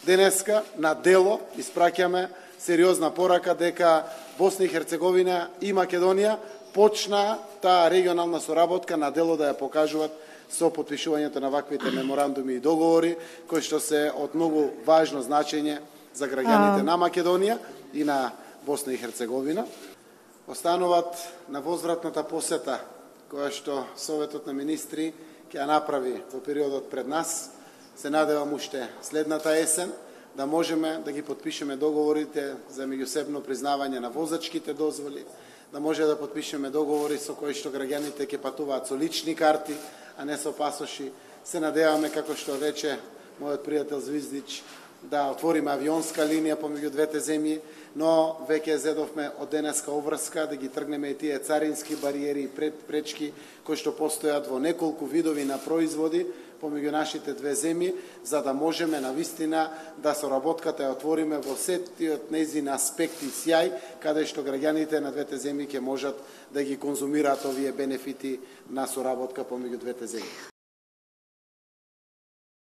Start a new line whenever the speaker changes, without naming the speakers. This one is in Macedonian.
Денеска на дело испраќаме сериозна порака дека Босна и Херцеговина и Македонија почна таа регионална соработка на дело да ја покажуваат со потпишувањето на ваквите меморандуми и договори, кои што се од многу важно значење за граѓаните на Македонија и на Босна и Херцеговина. Остануваат на возвратната посета која што Советот на министри ќе ја направи во периодот пред нас. Се надевам уште следната есен да можеме да ги потпишеме договорите за меѓусебно признавање на возачките дозволи, да може да потпишеме договори со кои што граѓаните ќе патуваат со лични карти, а не со пасоши. Се надеваме, како што рече мојот пријател Звиздич, да отвориме авионска линија помеѓу двете земји, но веќе зедовме од денеска обврска да ги тргнеме и тие царински бариери и пречки кои што постојат во неколку видови на производи помеѓу нашите две земји, за да можеме навистина да соработката ја отвориме во сетиот нејзин аспект и сјај, каде што граѓаните на двете земји ќе можат да ги конзумираат овие бенефити на соработка помеѓу двете земји.